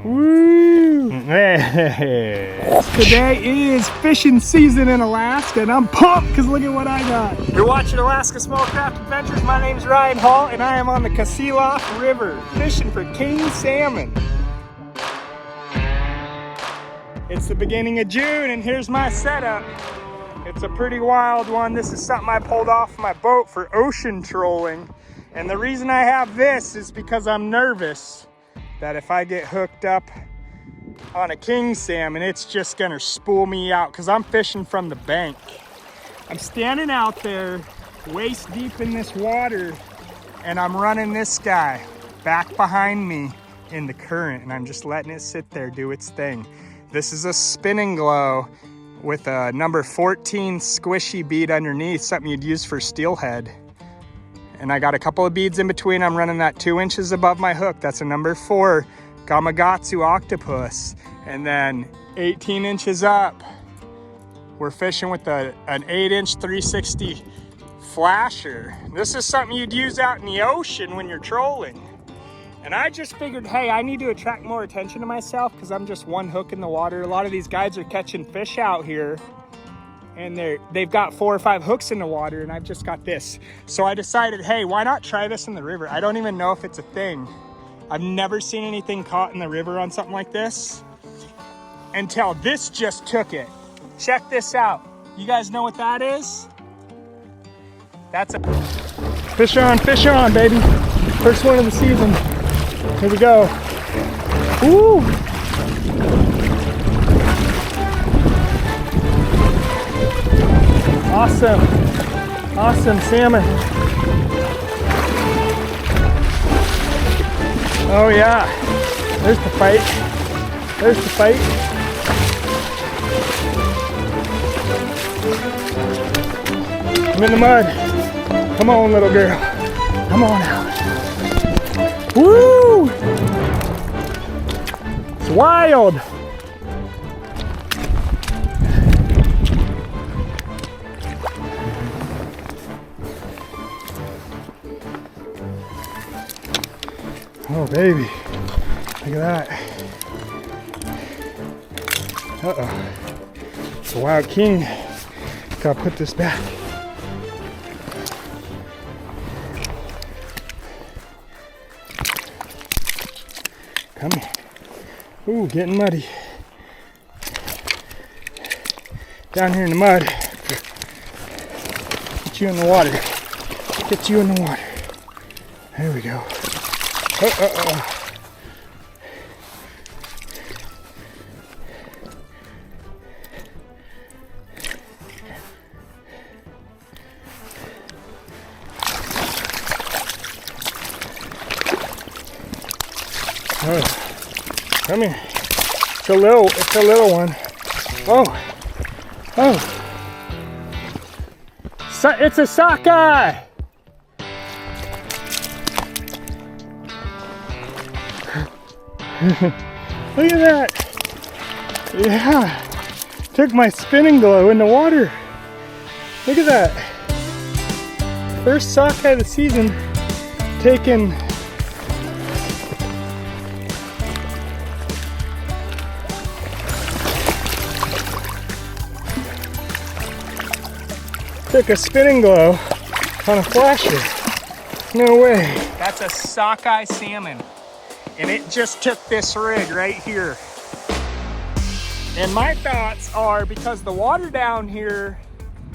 Woo! Hey. Today is fishing season in Alaska, and I'm pumped because look at what I got. You're watching Alaska Small Craft Adventures. My name's Ryan Hall, and I am on the Kasilof River fishing for king salmon. It's the beginning of June, and here's my setup. It's a pretty wild one. This is something I pulled off my boat for ocean trolling. And the reason I have this is because I'm nervous that if I get hooked up on a king salmon, it's just gonna spool me out because I'm fishing from the bank. I'm standing out there waist deep in this water, and I'm running this guy back behind me in the current, and I'm just letting it sit there, do its thing. This is a spinning glow with a number 14 squishy bead underneath, something you'd use for steelhead. And I got a couple of beads in between. I'm running that 2 inches above my hook. That's a number 4 Gamakatsu octopus. And then 18 inches up, we're fishing with an 8-inch 360 flasher. This is something you'd use out in the ocean when you're trolling. And I just figured, hey, I need to attract more attention to myself because I'm just one hook in the water. A lot of these guys are catching fish out here, and they've got 4 or 5 hooks in the water, and I've just got this. So I decided, hey, why not try this in the river? I don't even know if it's a thing. I've never seen anything caught in the river on something like this until this just took it. Check this out. You guys know what that is? That's a fish on, baby. First one of the season. Here we go. Woo! Awesome. Awesome salmon. Oh yeah. There's the fight. There's the fight. I'm in the mud. Come on, little girl. Come on out. Woo! It's wild. Oh baby, look at that. Uh-oh. It's a wild king. Gotta put this back. Come here. Ooh, getting muddy. Down here in the mud. Get you in the water. Get you in the water. There we go. Oh. Oh, come here. It's a little one. Oh. It's a sockeye. Look at that. Yeah. Took my spinning glow in the water. Look at that. First sockeye of the season taken. Took a spinning glow on a flasher. No way. That's a sockeye salmon. And it just took this rig right here. And my thoughts are, because the water down here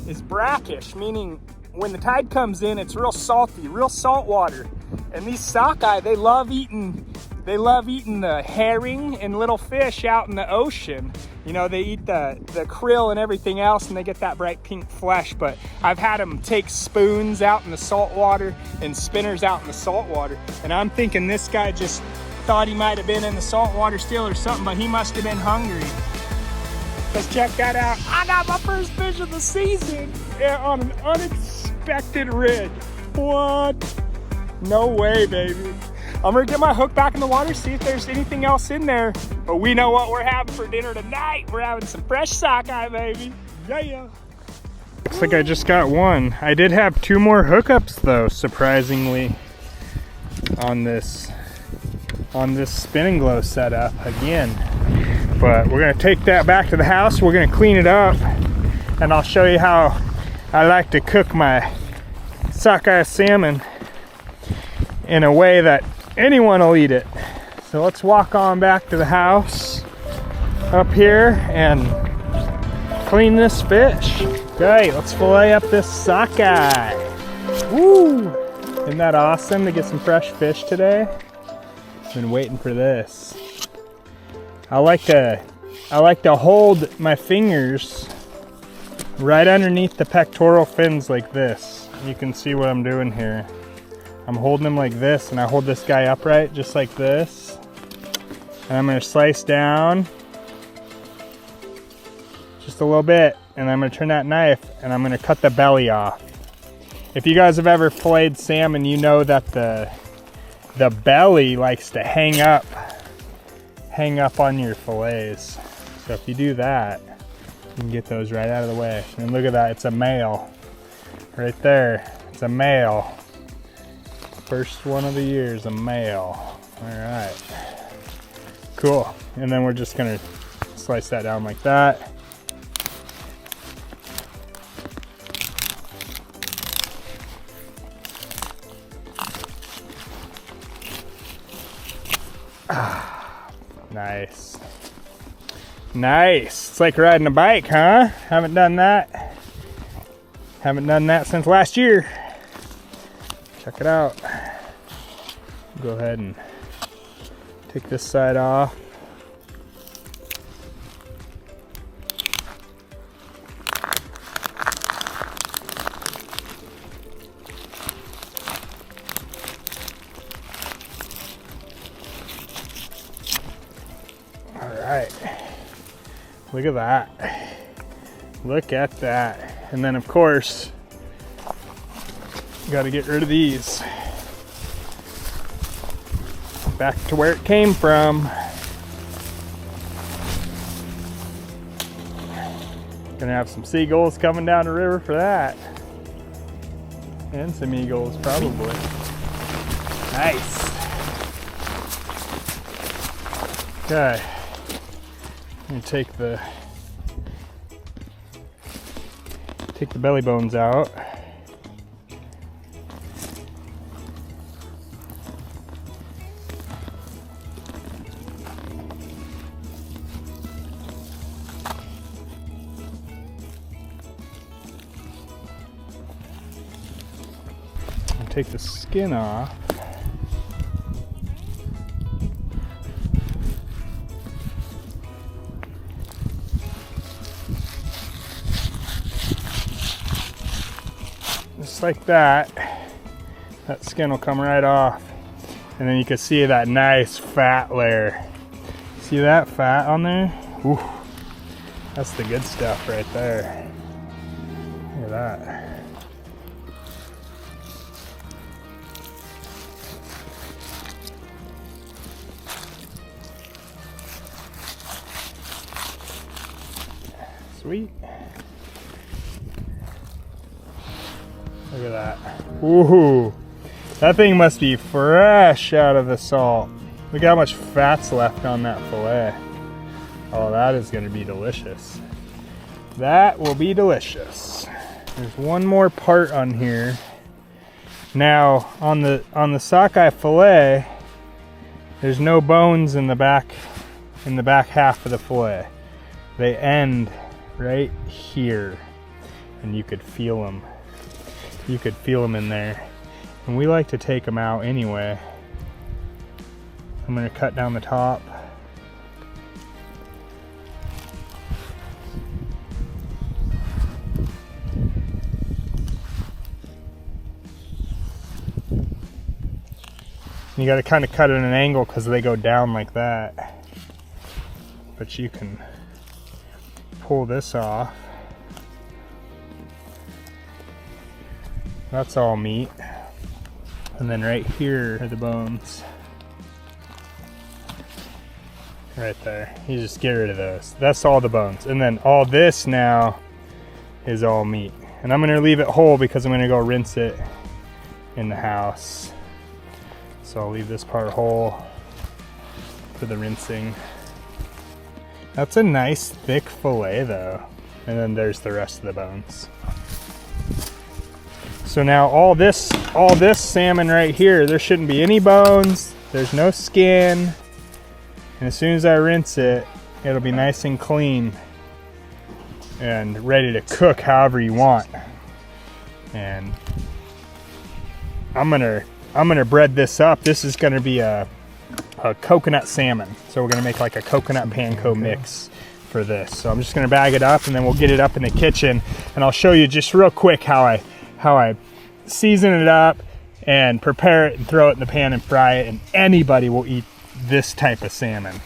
is brackish, meaning when the tide comes in, it's real salty, real salt water. And these sockeye, they love eating the herring and little fish out in the ocean. You know, they eat the krill and everything else, and they get that bright pink flesh. But I've had them take spoons out in the salt water and spinners out in the salt water. And I'm thinking this guy just thought he might have been in the salt water still or something, but he must have been hungry. Let's check that out. I got my first fish of the season on an unexpected rig. What? No way, baby. I'm gonna get my hook back in the water, see if there's anything else in there. But we know what we're having for dinner tonight. We're having some fresh sockeye, baby. Yeah. Looks like I just got one. I did have 2 more hookups though, surprisingly, on this. on this spin and glow setup again. But we're gonna take that back to the house. We're gonna clean it up, and I'll show you how I like to cook my sockeye salmon in a way that anyone will eat it. So let's walk on back to the house up here and clean this fish. Okay, let's fillet up this sockeye. Woo! Isn't that awesome to get some fresh fish today? Been waiting for this. I like to hold my fingers right underneath the pectoral fins like this. You can see what I'm doing here. I'm holding them like this, and I hold this guy upright just like this. And I'm gonna slice down just a little bit, and I'm gonna turn that knife and I'm gonna cut the belly off. If you guys have ever filleted salmon, you know that the belly likes to hang up on your fillets. So if you do that, you can get those right out of the way. And look at that, it's a male. Right there, it's a male. First one of the year is a male. All right, cool. And then we're just gonna slice that down like that. Nice. Nice. It's like riding a bike, huh? Haven't done that. Haven't done that since last year. Check it out. Go ahead and take this side off. Look at that. Look at that. And then of course, got to get rid of these. Back to where it came from. Gonna have some seagulls coming down the river for that. And some eagles probably. Nice. Okay. I'm gonna take the belly bones out. And take the skin off. Just like that. That skin will come right off. And then you can see that nice fat layer. See that fat on there? Ooh, that's the good stuff right there. Look at that. Sweet. Look at that. Ooh, that thing must be fresh out of the salt. Look how much fat's left on that fillet. Oh, that is gonna be delicious. That will be delicious. There's one more part on here. Now, on the sockeye fillet, there's no bones in the back half of the fillet. They end right here, and you could feel them. You could feel them in there. And we like to take them out anyway. I'm gonna cut down the top. You gotta kind of cut at an angle because they go down like that. But you can pull this off. That's all meat. And then right here are the bones. Right there. You just get rid of those. That's all the bones. And then all this now is all meat. And I'm gonna leave it whole because I'm gonna go rinse it in the house. So I'll leave this part whole. for the rinsing. That's a nice thick fillet though. And then there's the rest of the bones. So now all this salmon right here, there shouldn't be any bones, there's no skin. And as soon as I rinse it, it'll be nice and clean and ready to cook however you want. And I'm gonna bread this up. This is gonna be a coconut salmon. So we're gonna make like a coconut panko mix for this. So I'm just gonna bag it up and then we'll get it up in the kitchen and I'll show you just real quick how I season it up and prepare it and throw it in the pan and fry it, and anybody will eat this type of salmon.